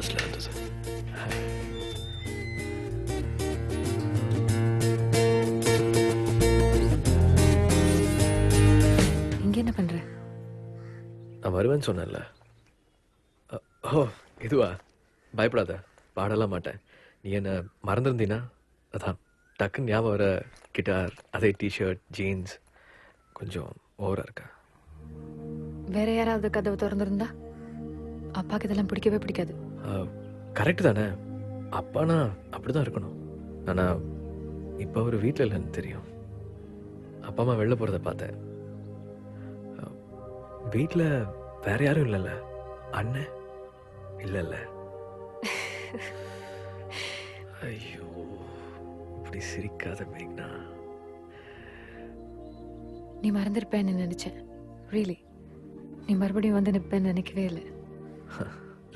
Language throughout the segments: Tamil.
மனசுல இருந்தது. இங்க என்ன பண்ற? நான் வருவேன்னு சொன்னேன்ல. ஓ இதுவா? பயப்படாத, பாடலாம் மாட்டேன். நீ என்ன மறந்துருந்தீன்னா அதான் டக்குன்னு ஞாபகம் வர கிட்டார், அதே டிஷர்ட், ஜீன்ஸ் கொஞ்சம் ஓவரா இருக்கா? வேற யாராவது கதவை திறந்திருந்தா அப்பாக்கு இதெல்லாம் பிடிக்கவே பிடிக்காது. கரெக்ட் தானே, அப்பானா அப்படிதான் இருக்கணும். ஆனா இப்போ அவர் வீட்டில் இல்லைன்னு தெரியும். அப்பா அம்மா வெளில போகிறத பார்த்தேன். வீட்டில் வேற யாரும் இல்லைல்ல? அண்ணன் இல்லைல்ல? ஐயோ இப்படி சிரிக்காத மேக்னா. நீ மறந்திருப்பேன்னு நினைச்சேன். ரியலி நீ மறுபடியும் வந்து நிற்பேன்னு நினைக்கவே இல்லை.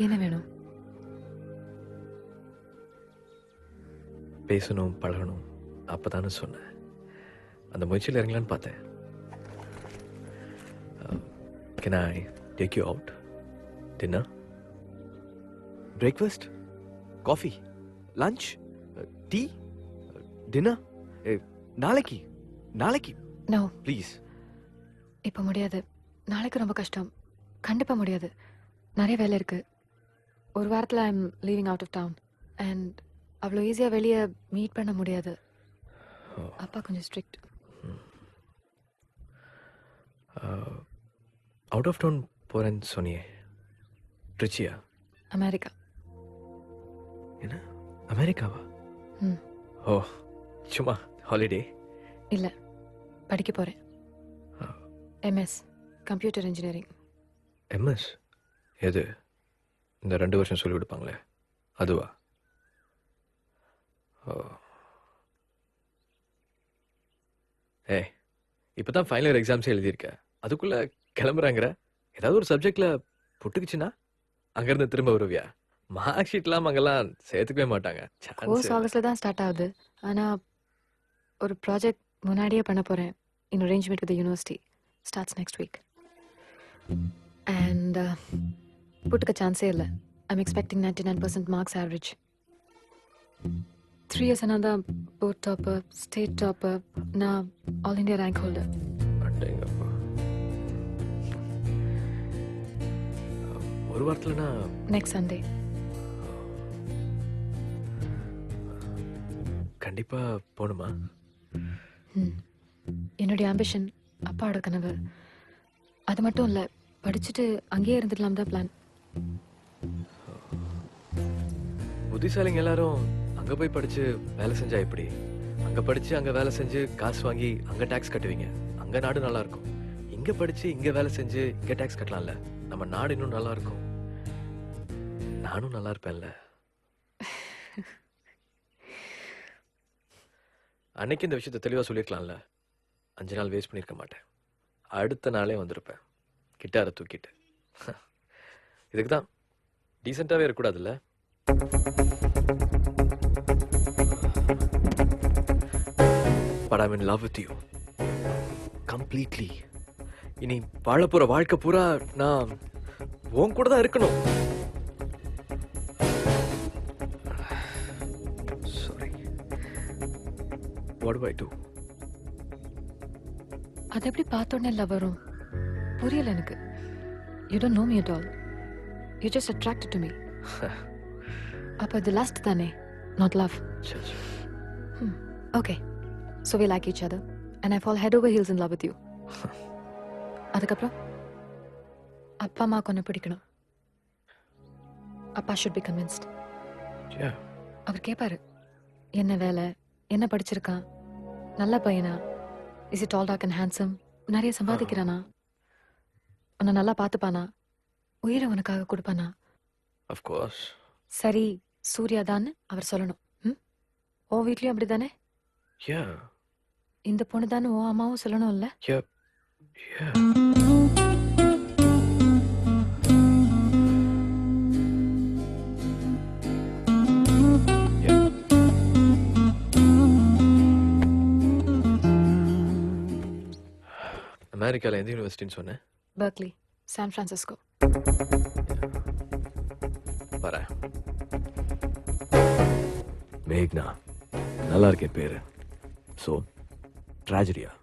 என்ன வேணும்? பேசணும், பழகணும், அப்பதானே சொன்னேன். அந்த முயற்சியில் இறங்கலான்னு பார்த்தேன். Can I take you out? Dinner, breakfast, coffee, lunch, tea, dinner, நாளைக்கு நாளைக்கு நோ ப்ளீஸ். இப்போ முடியாது. நாளைக்கு ரொம்ப கஷ்டம். கண்டிப்பா முடியாது. நிறைய வேலை இருக்கு. ஒரு வாரத்தில் I am leaving out of town and அவ்வளோ ஈஸியாக வெளியே மீட் பண்ண முடியாது. அப்பா கொஞ்சம் ஸ்ட்ரிக்ட். அவுட் ஆஃப் டவுன் போகிறேன்னு சொன்னியே, ட்ரிச்சியா? அமெரிக்கா. என்ன அமெரிக்காவா? ம் ஓ சும்மா ஹாலிடே? இல்லை, படிக்க போகிறேன். MS computer engineering. எம்எஸ்? எது? இந்த 2 வருஷம் சொல்லிக் கொடுப்பாங்களே அதுவா? ஓ ஏ இப்போ தான் ஃபைனல் இயர் எக்ஸாம்ஸே எழுதியிருக்க, அதுக்குள்ளே கிளம்புறாங்கிற? ஏதாவது ஒரு சப்ஜெக்டில் புட்டுக்குச்சுன்னா அங்கேருந்து திரும்ப வருவியா? மார்க் ஷீட்லாம் அங்கெல்லாம் சேர்த்துக்கவே மாட்டாங்க. கோர்ஸ் ஆகஸ்டில் தான் ஸ்டார்ட் ஆகுது. ஆனால் ஒரு ப்ராஜெக்ட் முன்னாடியே பண்ண போகிறேன். In arrangement with university starts next week. And புட்டுக்க சான்ஸே இல்லை. I'm expecting 99% marks average. 3 years தான் போர்ட் டாப்பர், ஸ்டேட் டாப்பர், நான் ஆல் இண்டியா ரேங்க் ஹோல்டர். அடேங்கப்பா. ஒரு வாரத்துலனா நெக்ஸ்ட் சண்டே. கண்டிப்பா போணுமா? என்னுடைய ஆம்பிஷன், அப்பாவோட கனவு. அது மட்டும் இல்லை, படிச்சுட்டு அங்கேயே இருந்துடலாம் தான் பிளான். புத்திசாலிங்க எல்லாரும் அங்க போய் படிச்சு வேலை செஞ்சா எப்படி? அங்க படிச்சு அங்க வேலை செஞ்சு காசு வாங்கி அங்க டாக்ஸ் கட்டுவீங்க, அங்க நாடு நல்லா இருக்கும். இங்க படிச்சு இங்க வேலை செஞ்சு இங்க டாக்ஸ் கட்டலாம்ல, நம்ம நாடு இன்னும் நல்லா இருக்கும். நானும் நல்லா இருப்பேன்ல. அன்னைக்கு இந்த விஷயத்தை தெளிவா சொல்லிருக்கலாம்ல. 5 நாள் வேஸ்ட் பண்ணிருக்க மாட்டேன். அடுத்த நாளே வந்திருப்பேன் கிட்டாரை தூக்கிட்டு. இதுக்கு தான் டீசெண்டாவே இருக்கக்கூடாதுல்ல? But I'm in love with you. Completely. இனி வாழ போற வாழ்க்கை பூரா நான் உன் கூட தான் இருக்கணும். Sorry. What do I do? அது எப்படி பார்த்தோன்னே இல்லை வரும்? புரியல எனக்கு. You don't know me at all. You're just attracted to me. அப்போ இது lust தானே, not love. Okay. So we like each other and I fall head over heels in love with you. அதுக்கப்புறம் அப்பா அம்மா கொண்டு பிடிக்கணும். அப்பா should be convinced. Yeah. அவர் கேட்பாரு, என்ன வேலை, என்ன படிச்சிருக்கான், நல்ல பையனா, is it tall dark and handsome, நிறைய சம்பாதிக்கிறானா, உன்னை நல்லா பார்த்துப்பானா, உயிரை உனக்காக கொடுப்பானா? Of course. சரி சூர்யா தான் அவர் சொல்லணும். ஓ வீட்லயும் அப்படிதானே? Yeah. இந்த பொண்ணு தானே ஓ அம்மாவும் சொல்லணும்ல? Yep. Yeah. அமெரிக்கால எந்த யூனிவர்சிட்டின்னு சொன்னேன்? Berkeley, San Francisco. வரேன். மேக்னா நல்லா இருக்கே பேரு. ஸோ ட்ராஜடியா?